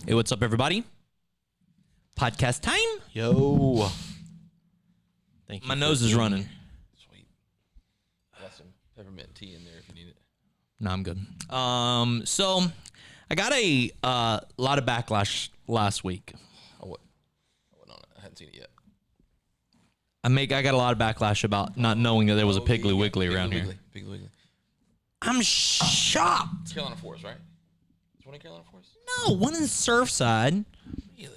Hey, what's up, everybody? Podcast time. Yo. Thank you. My nose is running. Sweet. Got some peppermint tea in there if you need it. No, I'm good. So I got a lot of backlash last week. I went on it. I hadn't seen it yet. I got a lot of backlash about not knowing that there was a Piggly Wiggly around here. Piggly Wiggly. I'm shocked. Carolina Forest, right? Is one in Carolina Forest? No, one in Surfside. Really?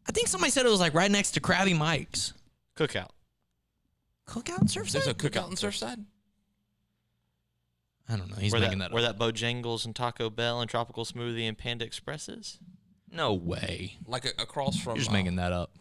I think somebody said it was like right next to Krabby Mike's. Cookout. Cookout in Surfside? There's a cookout in Surfside? I don't know. He's where making that up. Where that Bojangles and Taco Bell and Tropical Smoothie and Panda Express is? No way. Like across from... You're just making that up.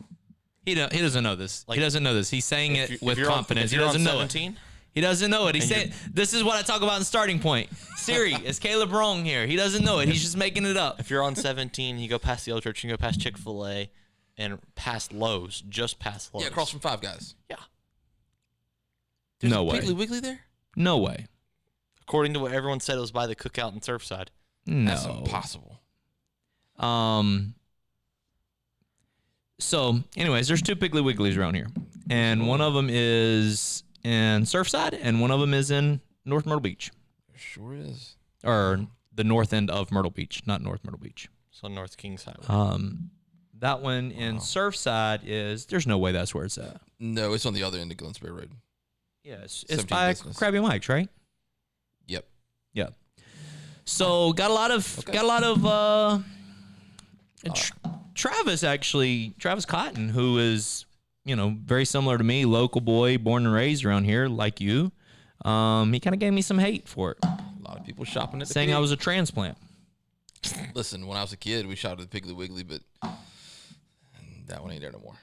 He doesn't know this. He doesn't know this. He's saying it with confidence. He doesn't know it. He doesn't know it. He's saying, this is what I talk about in Starting Point. Siri, is Caleb wrong here? He doesn't know it. He's just making it up. If you're on 17, you go past the old church, you go past Chick-fil-A and past Lowe's, just past Lowe's. Yeah, across from Five Guys. Yeah. There's No a way. Piggly Wiggly there? No way. According to what everyone said, it was by the cookout in Surfside. No. That's impossible. So, anyways, there's two Piggly Wigglies around here. And one of them is in Surfside, and one of them is in North Myrtle Beach. There sure is. Or the north end of Myrtle Beach, not North Myrtle Beach. So North Kings Highway. That one in Surfside there's no way that's where it's at. No, it's on the other end of Glenspray Road. Yes, it's 17 by business. Krabby Mike's, right? Yep. Yeah. So got a lot of Travis Cotton, who is, very similar to me, local boy, born and raised around here, like you. He kind of gave me some hate for it, A lot of people shopping at the saying Pig. I was a transplant. Listen, when I was a kid, we shopped at the Piggly Wiggly, but that one ain't there no more.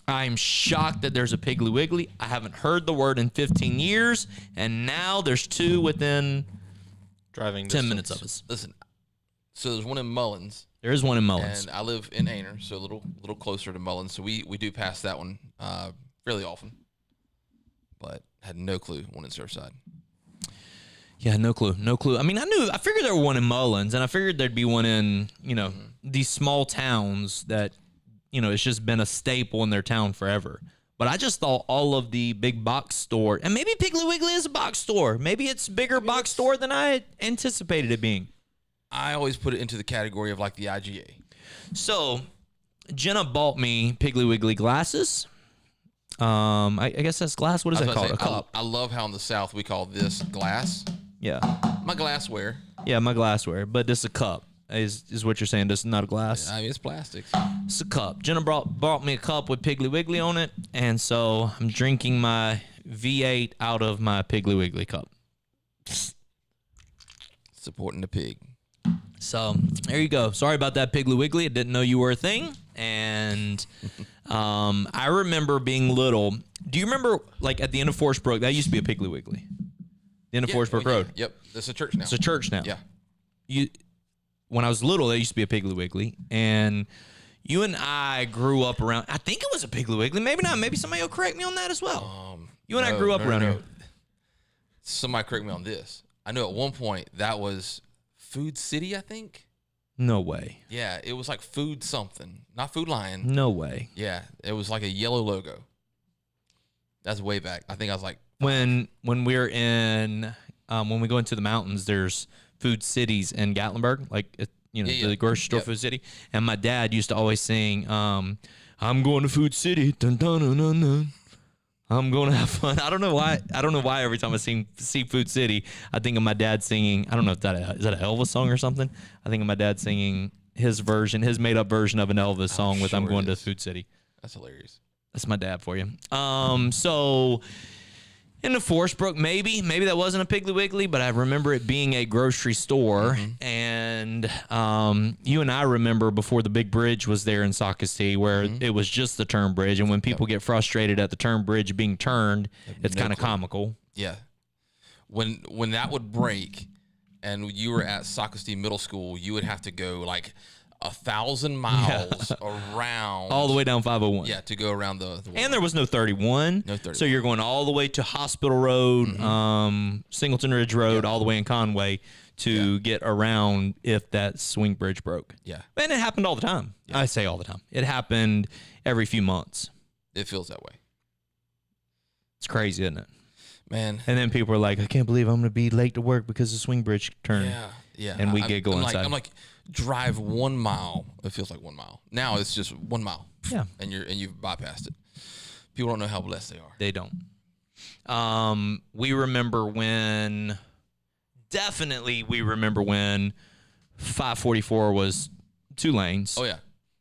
I'm shocked that there's a Piggly Wiggly. I haven't heard the word in 15 years, and now there's two within Driving 10 distance. minutes of us. Listen, so there's one in Mullins, There is one in Mullins. and I live in Aner, so a little closer to Mullins. So we do pass that one fairly often, but had no clue one in Surfside. Yeah, no clue. I mean, I figured there were one in Mullins, and I figured there'd be one in, these small towns that, it's just been a staple in their town forever. But I just thought all of the big box store, and maybe Piggly Wiggly is a box store. Maybe it's a bigger box store than I had anticipated it being. I always put it into the category of like the IGA. So, Jenna bought me Piggly Wiggly glasses. I guess that's glass. What is that called? A cup. I love how in the South we call this glass. Yeah. My glassware. Yeah, my glassware. But this is a cup, is what you're saying. This is not a glass. I mean, it's plastic. It's a cup. Jenna brought me a cup with Piggly Wiggly on it, and so I'm drinking my V8 out of my Piggly Wiggly cup. Supporting the pig. So there you go. Sorry about that, Piggly Wiggly. I didn't know you were a thing. And I remember being little. Do you remember, like, at the end of Forest Brook, that used to be a Piggly Wiggly? The end of Forest Brook Road. Yep, that's a church now. It's a church now. Yeah. When I was little, there used to be a Piggly Wiggly. And you and I grew up around, I think it was a Piggly Wiggly. Maybe not. Maybe somebody will correct me on that as well. You and I grew up around here. Somebody correct me on this. I know at one point that was Food City, I think. No way. Yeah, it was like Food something, not Food Lion. No way. Yeah, it was like a yellow logo. That's way back. I think I was like when we're in when we go into the mountains, there's food cities in Gatlinburg, like the grocery store food city. And my dad used to always sing, "I'm going to Food City, dun dun dun dun dun. I'm going to have fun." I don't know why every time I see Food City, I think of my dad singing. I don't know if is that an Elvis song or something. I think of my dad singing his made up version of an Elvis song with "I'm going to Food City." That's hilarious. That's my dad for you. So in the Forest Brook, maybe that wasn't a Piggly Wiggly, but I remember it being a grocery store. Mm-hmm. And you and I remember before the big bridge was there in Socastee, where it was just the turn bridge. And when people get frustrated at the turn bridge being turned, it's kind of comical. Yeah. When that would break and you were at Socastee Middle School, you would have to go like 1,000 miles around. All the way down 501. Yeah, to go around the and there was no 31. No 31. So you're going all the way to Hospital Road, Singleton Ridge Road, all the way in Conway to get around if that swing bridge broke. Yeah. And it happened all the time. I say all the time. It happened every few months. It feels that way. It's crazy, isn't it? Man. And then people are like, I can't believe I'm going to be late to work because the swing bridge turned. Yeah. Yeah. And we giggle inside. I'm like, drive 1 mile. It feels like 1 mile. Now it's just 1 mile. Yeah. And you've bypassed it. People don't know how blessed they are. They don't. We remember when 544 was 2 lanes. Oh, yeah.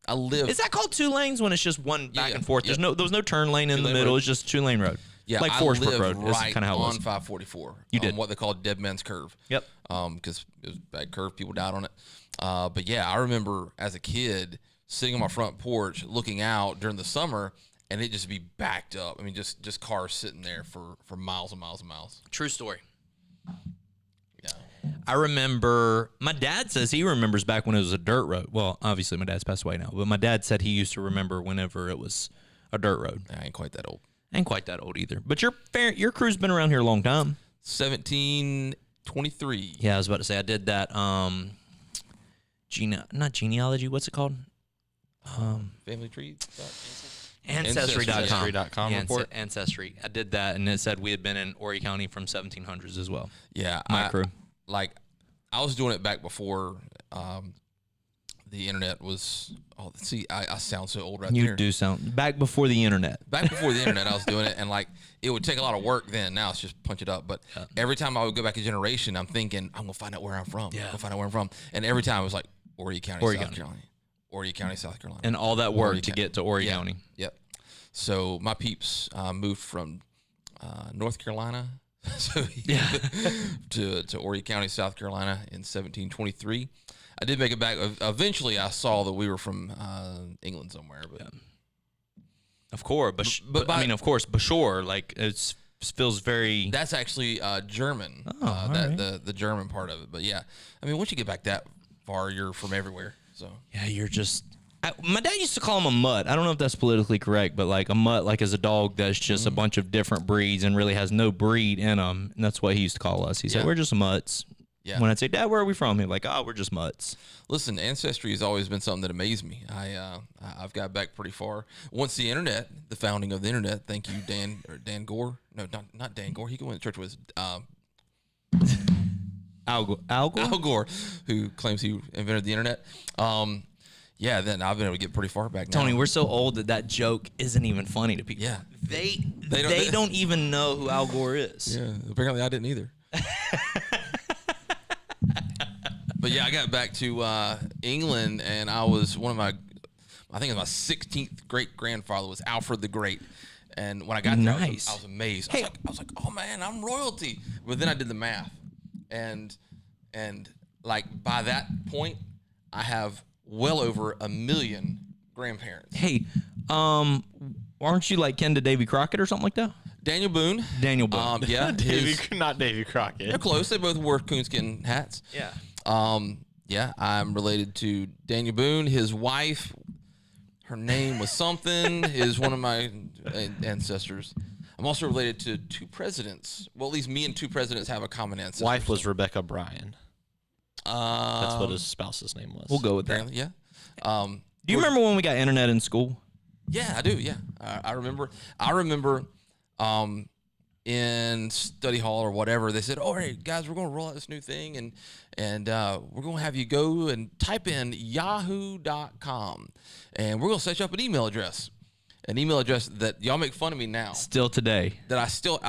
I live. Is that called 2 lanes when it's just one back and forth? Yeah. There was no turn lane in the middle. Road. It's just 2-lane road. Yeah, like I Forest Brook lived Road is right kind of how it was. on 544. You did. What they call Dead Man's Curve. Yep. Because it was a bad curve. People died on it. But yeah, I remember as a kid sitting on my front porch looking out during the summer and it just be backed up. I mean, just cars sitting there for miles and miles and miles. True story. Yeah. I remember, my dad says he remembers back when it was a dirt road. Well, obviously my dad's passed away now, but my dad said he used to remember whenever it was a dirt road. I ain't quite that old. Ain't quite that old either. But your crew's been around here a long time. 1723. Yeah, I was about to say I did that. Not genealogy. What's it called? Family tree. Ancestry.com. report. Ancestry. I did that, and it said we had been in Horry County from 1700s as well. Yeah, My crew. I was doing it back before the internet was. Oh, see, I sound so old right there. You do sound back before the internet. Back before the internet, I was doing it, and it would take a lot of work then. Now it's just punch it up. But every time I would go back a generation, I'm thinking, I'm going to find out where I'm from. Yeah. I'm going to find out where I'm from. And every time it was like, Horry County, South Carolina. Horry County, South Carolina. And all that work to get to Horry County. Yep. So my peeps moved from North Carolina to Horry County, South Carolina in 1723. I did make it back. Eventually, I saw that we were from England somewhere, but of course, but I mean, of course, Bashore, like it feels very. That's actually German. Oh, the German part of it. But yeah, I mean, once you get back that far, you're from everywhere. So yeah, you're just. My dad used to call him a mutt. I don't know if that's politically correct, but like a mutt, like is a dog that's just a bunch of different breeds and really has no breed in them, and that's what he used to call us. He said, "We're just mutts." Yeah. When I'd say, "Dad, where are we from?" He'd be like, "Oh, we're just mutts." Listen, ancestry has always been something that amazed me. I've got back pretty far. Once the internet, the founding of the internet. Thank you, Dan Gore. No, not Dan Gore. He went to church with Al Gore? Al Gore, who claims he invented the internet. Yeah, then I've been able to get pretty far back now. Tony, we're so old that joke isn't even funny to people. Yeah. They don't even know who Al Gore is. Yeah, apparently I didn't either. But yeah, I got back to England, and I was I think it was my 16th great grandfather was Alfred the Great. And when I got there, I was amazed. Hey. I was like, oh man, I'm royalty. But then I did the math, and like by that point, I have well over 1 million grandparents. Hey, aren't you like kin to Davy Crockett or something like that? Daniel Boone. Yeah, Not Davy Crockett. they're close. They both wore coonskin hats. Yeah. Yeah, I'm related to Daniel Boone. His wife, her name was something, is one of my ancestors. I'm also related to 2 presidents. Well, at least me and 2 presidents have a common ancestor. Wife was Rebecca Bryan. That's what his spouse's name was. We'll go with that. Yeah. Do you remember when we got internet in school? Yeah, I do. Yeah, I remember. In study hall or whatever, they said, "Oh, hey guys, we're going to roll out this new thing, and we're going to have you go and type in yahoo.com, and we're going to set you up an email address that y'all make fun of me now. Still today. That I still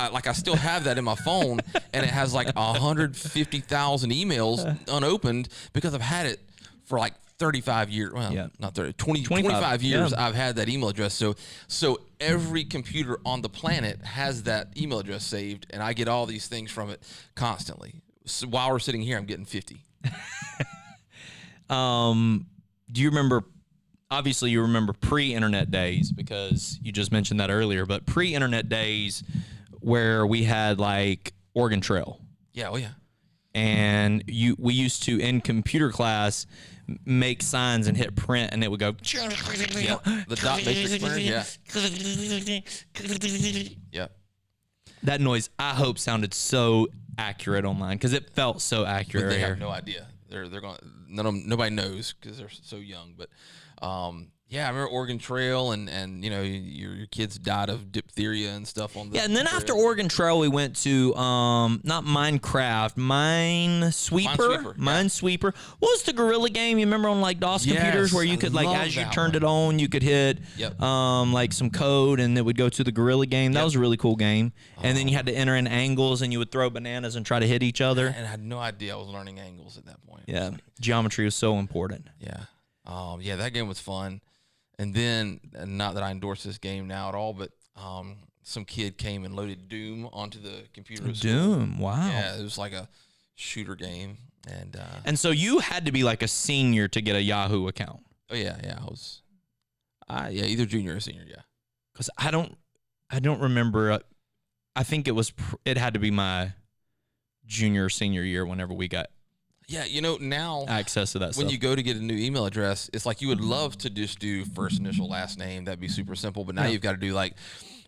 have that in my phone, and it has like 150,000 emails unopened because I've had it for like 35 years. Well, Yeah. not 30, 25 years. Yeah. I've had that email address. So every computer on the planet has that email address saved, and I get all these things from it constantly. So while we're sitting here, I'm getting 50. Do you remember? Obviously, you remember pre-internet days because you just mentioned that earlier. But pre-internet days, where we had like Oregon Trail. Yeah. Oh yeah. And we used to in computer class make signs and hit print, and it would go. Yeah. The dot matrix printer. Yeah. Yeah. That noise, I hope, sounded so accurate online because it felt so accurate. But they right have here. no idea. They're going. Nobody knows because they're so young. But yeah, I remember Oregon Trail, and you know your kids died of diphtheria and stuff on the Yeah, and then trail. after Oregon Trail, we went to not Minecraft, Minesweeper. Minesweeper. What was the Gorilla game? You remember on like DOS computers where you could like as you turned it on, you could hit like some code and it would go to the Gorilla game. That was a really cool game. And then you had to enter in angles and you would throw bananas and try to hit each other. And I had no idea I was learning angles at that point. Yeah, geometry was so important. Yeah. Yeah, that game was fun. And then, not that I endorse this game now at all, but some kid came and loaded Doom onto the computer. Doom, wow. Yeah, it was like a shooter game. And so you had to be like a senior to get a Yahoo account. Oh, yeah, I was, either junior or senior, yeah. Because I don't remember. I think it had to be my junior or senior year whenever we got Yeah, you know, now access to that stuff. When you go to get a new email address, it's like you would love to just do first initial last name. That'd be super simple. But now you've got to do like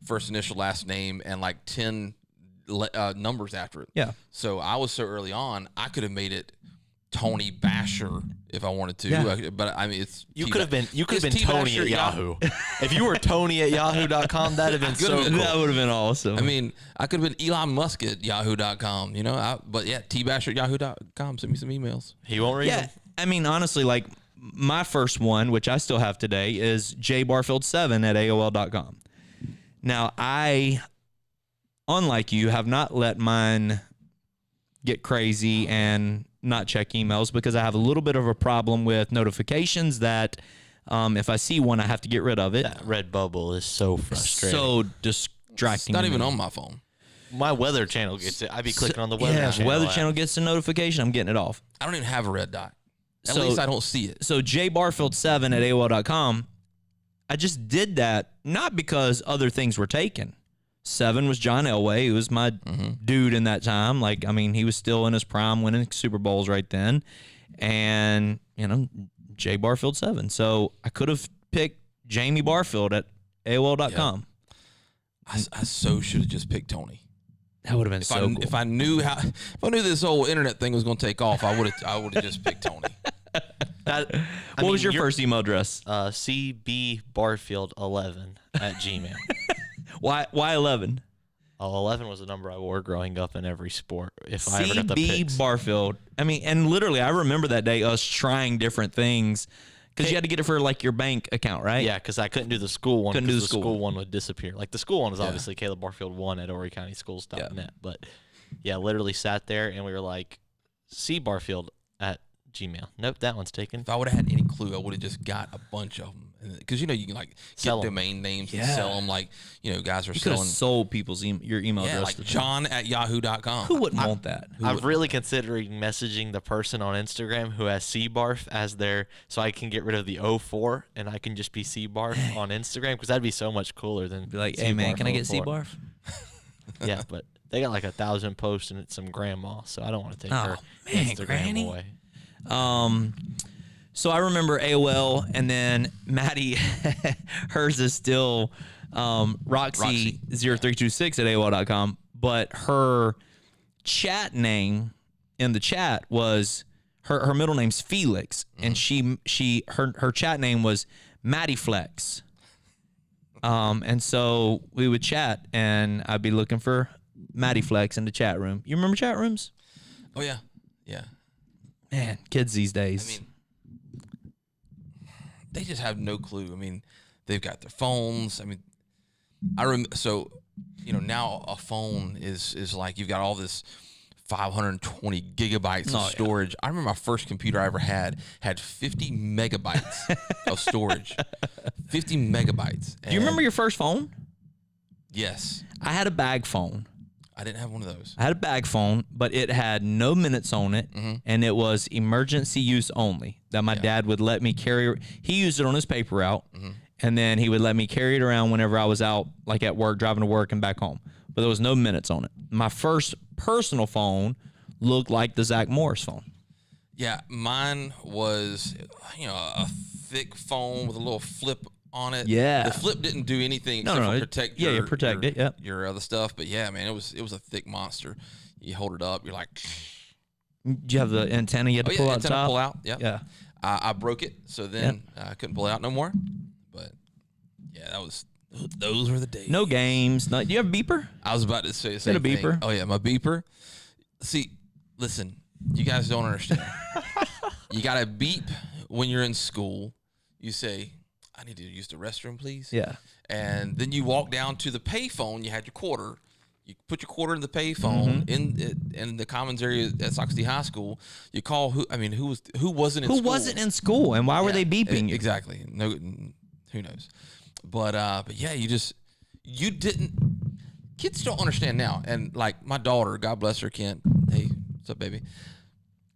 first initial last name and like 10 numbers after it. Yeah. So I was so early on, I could have made it Tony Basher if I wanted to. Yeah. But I mean, it's You could have been T. Tony Basher at Yahoo. If you were Tony at Yahoo.com, that'd have been so cool. That would have been awesome. I mean, I could have been Elon Musk at Yahoo.com, you know. But yeah, T. Basher at Yahoo.com. Send me some emails. He won't read them. I mean, honestly, like my first one, which I still have today, is jbarfield7 at AOL.com. Now, I, unlike you, have not let mine get crazy and not check emails because I have a little bit of a problem with notifications that if I see one, I have to get rid of it. That red bubble is so frustrating. So distracting. It's not to even me. on my phone. My Weather Channel gets it. I'd be clicking on the Weather If Channel. Weather app. Channel gets a notification, I'm getting it off. I don't even have a red dot. At So- least I don't see it. So jbarfield7 at AOL.com, I just did that not because other things were taken. 7 was John Elway, who was my dude in that time. Like, I mean, he was still in his prime, winning Super Bowls right then. And, you know, J Barfield 7. So I could have picked Jamie Barfield at AOL.com. I so should have just picked Tony. That would have been so cool. If I knew this whole internet thing was going to take off, I would have just picked Tony. What was your first email address? cbbarfield11 at Gmail. Why 11? Oh, 11 was the number I wore growing up in every sport. If I ever got the CB picks. Barfield. I mean, and literally, I remember that day us trying different things because you had to get it for like your bank account, right? Yeah, because I couldn't do the school one. Couldn't do the the school school one would disappear. Like the school one was obviously Caleb Barfield 1 at OreCountySchools.net. But yeah, literally sat there and we were like, C Barfield at Gmail. Nope, that one's taken. If I would have had any clue, I would have just got a bunch of them. Because, you know, you can, like, Sell get 'em. domain names and sell them. Like, you know, guys are You could have selling. sold people's your email address. Like to them. John at yahoo.com. Who wouldn't want that? I'm really considering messaging the person on Instagram who has CBarf as their, so I can get rid of the 04 and I can just be CBarf on Instagram because that'd be so much cooler than Be like, hey man, can I get C C-Barf? Yeah, but they got like 1,000 posts and it's some grandma, so I don't want to take her man, Instagram Granny. away. So I remember AOL, and then Maddie, hers is still Roxy0326 at AOL.com, but her chat name in the chat was her middle name's Felix, and her chat name was Maddie Flex. And so we would chat, and I'd be looking for Maddie Flex in the chat room. You remember chat rooms? Oh, yeah. Yeah. Man, kids these days. I mean, they just have no clue. I mean, they've got their phones. I mean, so, you know, now a phone is like you've got all this 520 gigabytes of storage. I remember my first computer I ever had 50 megabytes of storage. 50 megabytes. Do you remember your first phone? Yes. I had a bag phone. I didn't have one of those. I had a bag phone, but it had no minutes on it, and it was emergency use only. That my dad would let me carry. He used it on his paper route, and then he would let me carry it around whenever I was out, like at work, driving to work and back home. But there was no minutes on it. My first personal phone looked like the Zach Morris phone. Yeah, mine was, you know, a thick phone with a little flip on it. Yeah. The flip didn't do anything except for protect you protect it, yep. your other stuff. But yeah, man, it was a thick monster. You hold it up. You're like, Do you have the antenna you had to pull out antenna top? pull out. Yep. Yeah. I broke it, so then I couldn't pull it out no more. But yeah, those were the days. No games. Do you have a beeper? I was about to say the same a beeper? thing. Oh yeah, my beeper. See, listen, you guys don't understand. You got to beep when you're in school. You say, I need to use the restroom, please. Yeah. And then you walk down to the payphone. You had your quarter. You put your quarter in the payphone in the commons area at Sox City High School. You call who wasn't in school? Who wasn't in school, and why were they beeping you? Exactly. No, who knows? But yeah, you didn't. Kids don't understand now, and like my daughter, God bless her, Kent. Hey, what's up, baby?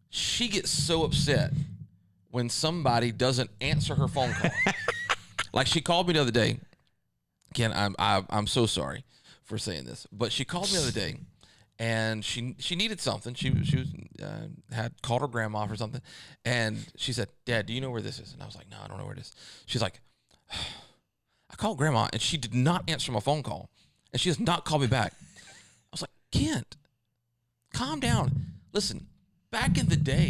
She gets so upset when somebody doesn't answer her phone call. Like she called me the other day. Ken, I'm so sorry for saying this, but she called me the other day, and she needed something. She was had called her grandma for something, and she said, "Dad, do you know where this is?" And I was like, "No, I don't know where it is." She's like, "I called grandma, and she did not answer my phone call, and she has not called me back." I was like, "Kent, calm down. Listen, back in the day,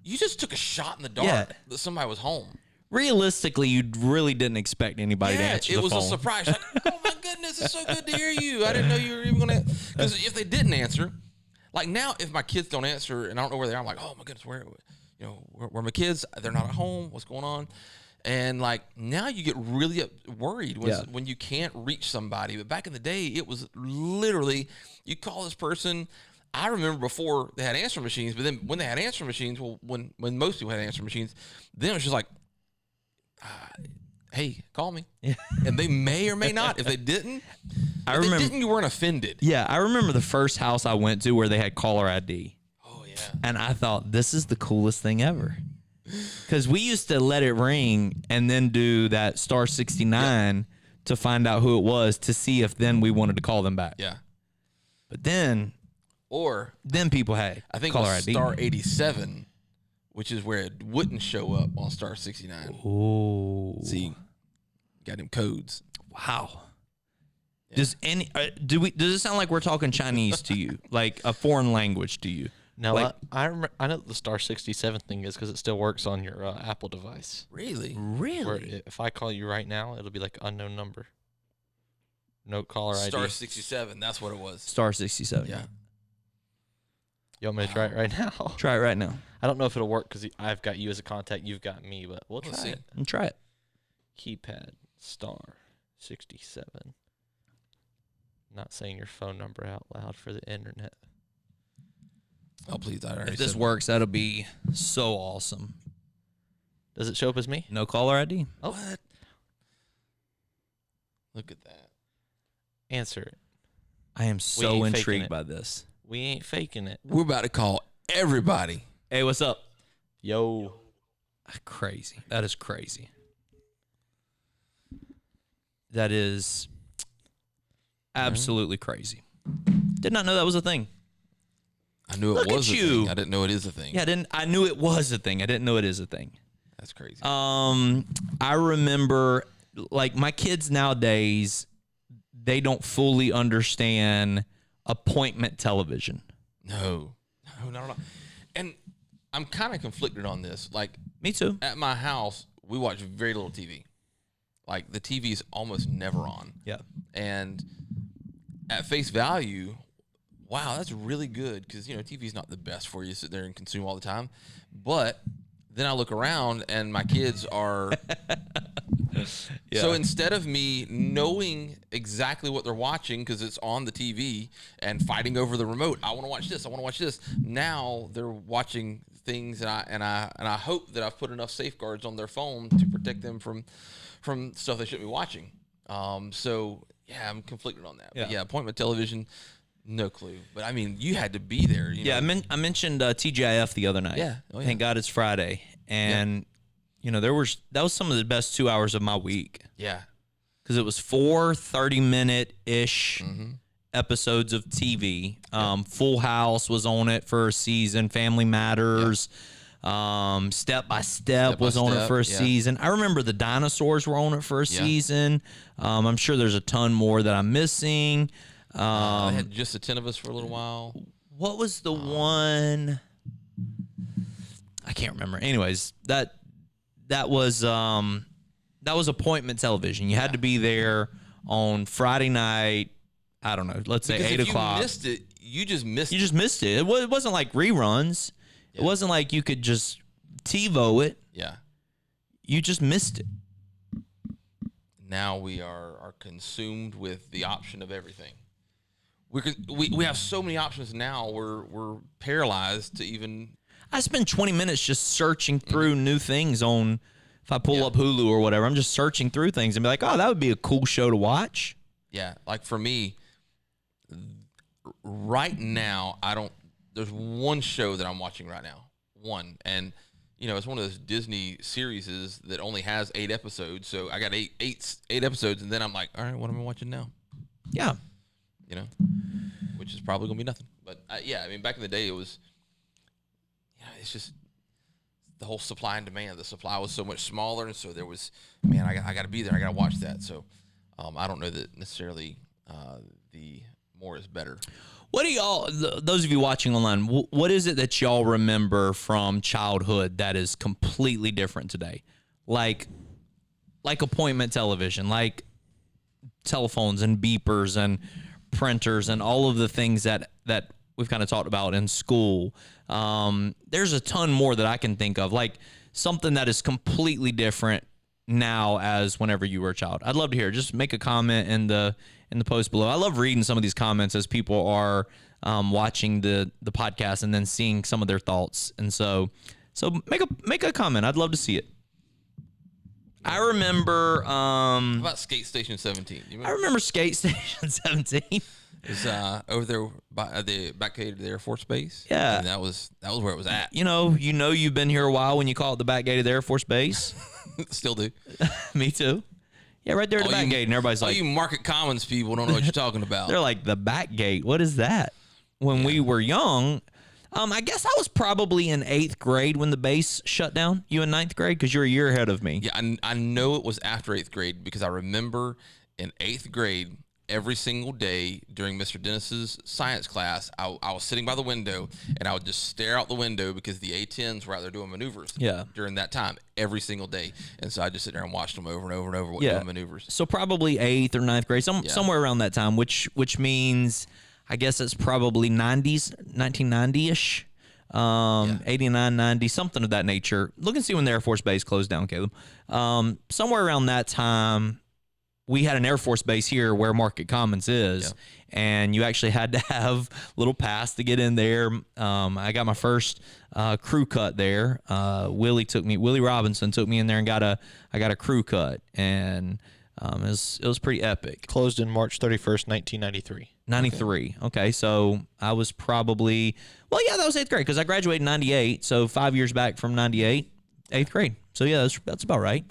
you just took a shot in the dark that somebody was home." Realistically, you really didn't expect anybody to answer the phone. It was a surprise. Like, oh my goodness, it's so good to hear you. I didn't know you were even gonna. Because if they didn't answer, like now, if my kids don't answer and I don't know where they are, I'm like, oh my goodness, where my kids? They're not at home. What's going on? And like now, you get really worried when you can't reach somebody. But back in the day, it was literally you call this person. I remember before they had answering machines, but then when they had answering machines, well, when most people had answering machines, then it was just like, hey, call me. Yeah. And they may or may not. If they didn't, you weren't offended. Yeah, I remember the first house I went to where they had caller ID. Oh, yeah. And I thought, this is the coolest thing ever. Because we used to let it ring and then do that star 69 to find out who it was to see if then we wanted to call them back. Yeah. But then people had I think caller it was ID. star 87. Which is where it wouldn't show up on star 69. Oh, see, got them codes. Wow. Yeah. Does it sound like we're talking Chinese to you, like a foreign language to you? No, like, I remember. I know what the star 67 thing is because it still works on your Apple device. Really? Where if I call you right now, it'll be like unknown number. No caller ID. Star 67. That's what it was. Star 67. Yeah. You want me to try it right now? Try it right now. I don't know if it'll work because I've got you as a contact, you've got me, but we'll try it. And try it. Keypad star 67. Not saying your phone number out loud for the internet. Oh, please. If this works, that'll be so awesome. Does it show up as me? No caller ID. Oh, what? Look at that. Answer it. I am so intrigued by this. We ain't faking it. We're about to call everybody. Hey, what's up? Yo. Crazy. That is crazy. That is absolutely crazy. Did not know that was a thing. I knew it was a thing. I didn't know it is a thing. Yeah, I knew it was a thing. I didn't know it is a thing. That's crazy. I remember, like, my kids nowadays, they don't fully understand appointment television. No. And I'm kind of conflicted on this. Like, me too. At my house, we watch very little TV. Like, the TV is almost never on. Yeah. And at face value, wow, that's really good because, TV is not the best for you to sit there and consume all the time. But then I look around and my kids are... Yeah. So instead of me knowing exactly what they're watching because it's on the TV and fighting over the remote, I want to watch this. I want to watch this. Now they're watching things, and I hope that I've put enough safeguards on their phone to protect them from stuff they shouldn't be watching. So yeah, I'm conflicted on that. Yeah. But yeah, appointment television, no clue. But I mean, you had to be there. Yeah, I mentioned TGIF the other night. Yeah. Oh, yeah. Thank God it's Friday, and. Yeah. That was some of the best 2 hours of my week. Yeah. Because it was 4 30-minute-ish episodes of TV. Full House was on it for a season. Family Matters. Step by Step was on it for a season. I remember the dinosaurs were on it for a season. I'm sure there's a ton more that I'm missing. They had Just the 10 of Us for a little while. What was the one? I can't remember. Anyways, that was appointment television. You had to be there on Friday night. I don't know. Let's say 8 o'clock. If you missed it, you just missed it. You just missed it. It wasn't like reruns. Yeah. It wasn't like you could just TiVo it. Yeah. You just missed it. Now we are consumed with the option of everything. We have so many options now. We're paralyzed to even. I spend 20 minutes just searching through new things on. If I pull up Hulu or whatever, I'm just searching through things and be like, oh, that would be a cool show to watch. Yeah, like for me, right now, there's one show that I'm watching right now. One. And, it's one of those Disney series that only has 8 episodes. So I got eight episodes, and then I'm like, all right, what am I watching now? Yeah. Which is probably going to be nothing. But, back in the day, it was, it's just the whole supply and demand. The supply was so much smaller, and so there was, I got to be there. I got to watch that. So I don't know that necessarily the more is better. What do y'all, those of you watching online, what is it that y'all remember from childhood that is completely different today? Like appointment television, like telephones and beepers and printers and all of the things that we've kind of talked about in school. There's a ton more that I can think of, like something that is completely different now as whenever you were a child. I'd love to hear. Just make a comment in the post below. I love reading some of these comments as people are watching the podcast and then seeing some of their thoughts. And so make a comment. I'd love to see it. I remember. How about Skate Station 17? I remember Skate Station 17. It's over there by the back gate of the Air Force Base. Yeah, and that was where it was at. You've been here a while when you call it the back gate of the Air Force Base. Still do. Me too. Yeah, right there at the back gate, and everybody's like, you Market Commons people don't know what you're talking about. They're like, the back gate. What is that? When we were young, I guess I was probably in 8th grade when the base shut down. You in 9th grade? Because you're a year ahead of me. Yeah, I know it was after 8th grade because I remember in 8th grade, every single day during Mr. Dennis's science class, I was sitting by the window and I would just stare out the window because the A-10s were out there doing maneuvers. Yeah. During that time, every single day, and so I just sit there and watched them over and over and over doing maneuvers. So probably 8th or 9th grade, somewhere around that time, which means I guess it's probably 1990-ish. 89, 90, something of that nature. Look and see when the Air Force Base closed down, Caleb. Somewhere around that time, we had an Air Force Base here where Market Commons is, and you actually had to have a little pass to get in there. I got my first crew cut there. Willie Robinson took me in there and I got a crew cut, and it was pretty epic. Closed in March 31st, 1993. 93. Okay, so I was probably, that was 8th grade because I graduated in 98, so 5 years back from 98, 8th grade. So yeah, that's about right.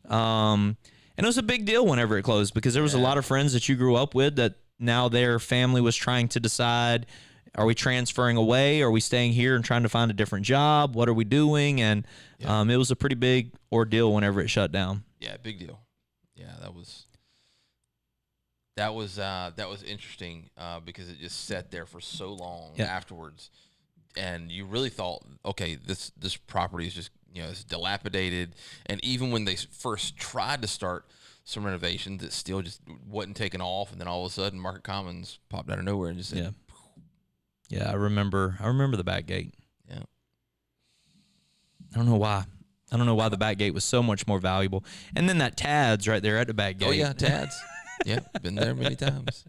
And it was a big deal whenever it closed because there was a lot of friends that you grew up with that now their family was trying to decide, are we transferring away? Are we staying here and trying to find a different job? What are we doing? And it was a pretty big ordeal whenever it shut down. Yeah, big deal. Yeah, that was interesting because it just sat there for so long afterwards. And you really thought, okay, this property is just, it's dilapidated. And even when they first tried to start some renovations, it still just wasn't taking off. And then all of a sudden, Market Commons popped out of nowhere and just said, yeah, I remember the back gate. Yeah. I don't know why. The back gate was so much more valuable. And then that Tad's right there at the back gate. Oh, yeah, Tad's. Yeah, been there many times.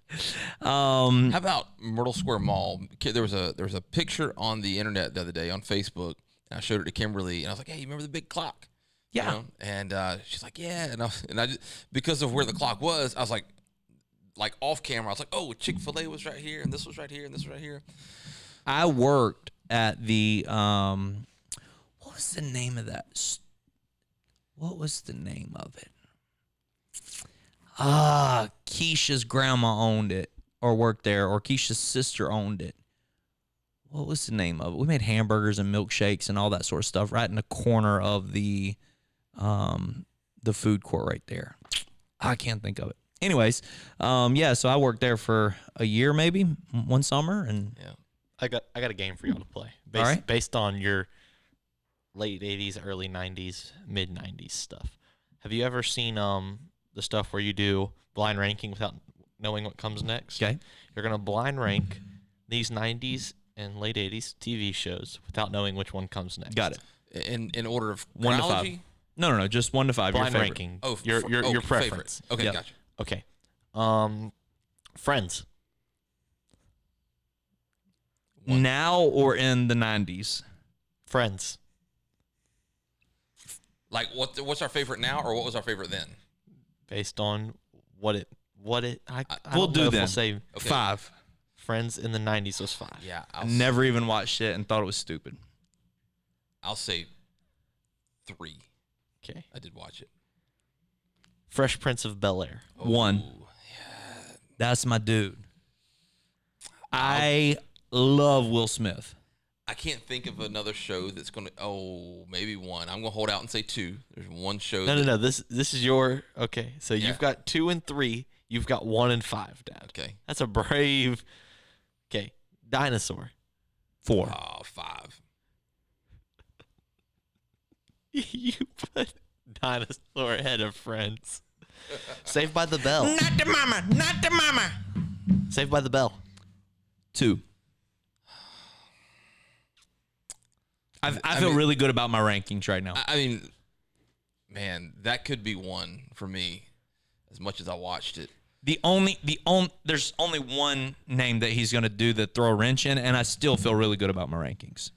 How about Myrtle Square Mall? There was a picture on the internet the other day on Facebook, and I showed it to Kimberly, and I was like, "Hey, you remember the big clock?" Yeah. And she's like, "Yeah," and I just, because of where the clock was, I was like off camera, I was like, "Oh, Chick-fil-A was right here, and this was right here, and this was right here." I worked at the what was the name of that? What was the name of it? Keisha's grandma owned it or worked there, or Keisha's sister owned it. What was the name of it? We made hamburgers and milkshakes and all that sort of stuff right in the corner of the food court right there. I can't think of it. Anyways, so I worked there for a year, maybe one summer, and I got a game for y'all to play. All right. Based on your late 80s, early 90s, mid 90s stuff. Have you ever seen the stuff where you do blind ranking without knowing what comes next? Okay. You're going to blind rank these 90s and late 80s TV shows without knowing which one comes next. Got it. In order of 1 to 5. chronology? No, just 1 to 5. Blind your favorite. ranking. Oh, your preference. Favorite. Okay, Yep. gotcha. Okay. Friends. Now or in the 90s? Friends. Like what's our favorite now, or what was our favorite then? Based on what it I We'll don't do know if then. we'll say Okay. 5. Friends in the 90s was 5. Yeah, Never even watched it and thought it was stupid. I'll say 3. Okay. I did watch it. Fresh Prince of Bel-Air. 1. Ooh, That's my dude. I love Will Smith. I can't think of another show that's gonna. Oh, maybe 1. I'm gonna hold out and say 2. There's one show. No. This is your okay. So Yeah. you've got 2 and 3. You've got 1 and 5, Dad. Okay. That's a brave. Okay. Dinosaur. 4. Oh, 5. You put Dinosaur ahead of Friends. Saved by the Bell. Not the mama. Not the mama. Saved by the Bell. 2. I feel mean- really good about my rankings right now. I mean, man, that could be 1 for me. As much as I watched it. There's only one name that he's going to do the throw a wrench in, and I still feel really good about my rankings.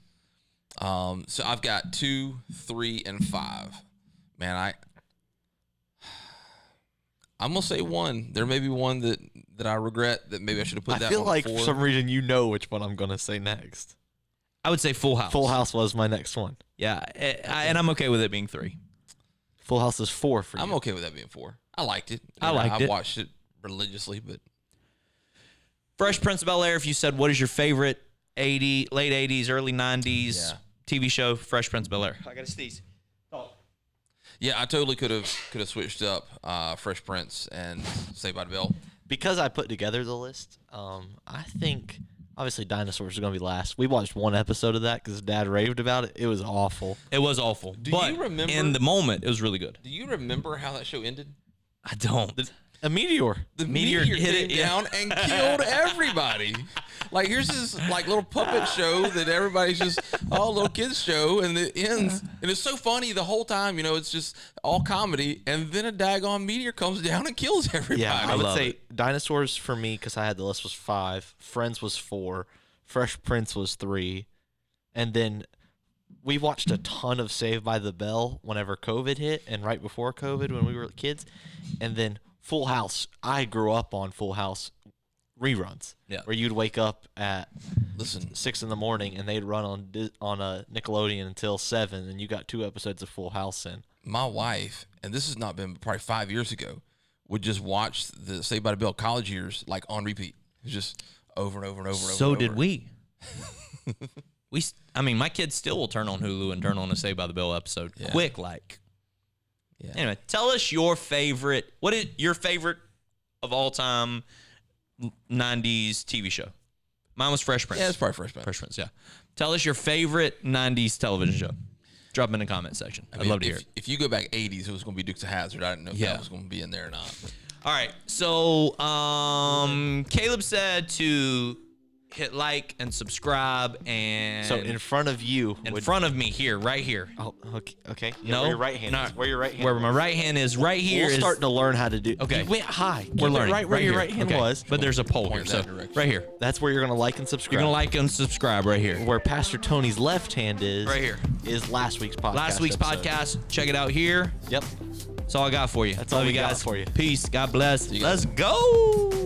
So I've got 2, 3, and 5. Man, I'm gonna say 1. There may be one that I regret that maybe I should have put I that. feel one like at for 4. some reason you know which one I'm gonna say next. I would say Full House. Full House was my next one. Yeah, and I'm okay with it being 3. Full House is 4 for you. I'm okay with that being 4. I liked it. I liked I it. watched it religiously, but Fresh Prince of Bel-Air, if you said what is your favorite late 80s, early 90s TV show, Fresh Prince of Bel-Air. I got to sneeze. yeah, I totally could have switched up Fresh Prince and Saved by the Bell. Because I put together the list, I think obviously Dinosaurs is going to be last. We watched 1 episode of that because Dad raved about it. It was awful. It was awful. But you remember- in the moment, it was really good. Do you remember how that show ended? I don't. A meteor. The meteor meteor hit came it, yeah. down and killed everybody. Like here's this like little puppet show that everybody's just little kids show, and it ends, and it's so funny the whole time. You know, it's just all comedy, and then a daggone meteor comes down and kills everybody. Yeah, I would love say Dinosaurs for me because I had the list was 5. Friends was 4. Fresh Prince was 3. And then we watched a ton of Saved by the Bell whenever COVID hit and right before COVID when we were kids. And then Full House. I grew up on Full House reruns. Yeah. Where you'd wake up at Listen, 6 in the morning and they'd run on a Nickelodeon until 7, and you got 2 episodes of Full House in. my wife, and this has not been probably 5 years ago, would just watch the Saved by the Bell college years like on repeat. It was just over and over and over. So over. did we. I mean, my kids still will turn on Hulu and turn on a Saved by the Bell episode. Yeah. Quick, like. Yeah. Anyway, tell us your favorite. What is your favorite of all time 90s TV show? Mine was Fresh Prince. Yeah, it's probably Fresh Prince. Fresh Prince, yeah. Tell us your favorite 90s television show. Drop in the comment section. I'd love to hear it. If you go back 80s, it was going to be Dukes of Hazzard. I didn't know if Yeah. that was going to be in there or not. All right. So Caleb said to hit like and subscribe and So in front of you. in front of me here, right here. Oh, okay. Yeah, No, where your right hand not- is. Where your right hand Where was. my right hand is right here. We're is- starting to learn how to do. Okay. You went high. We're Keep it learning. right where your here. right hand Okay. was. But there's a pole here. Point So that direction. right here. That's where you're gonna like and subscribe. You're going to like and subscribe right here. Where Pastor Tony's left hand is. Right here. Is last week's podcast. Last week's episode. podcast. Check it out here. Yep. That's all I got for you. That's all Love we you got guys. for you. Peace. God bless. you Let's guys. go.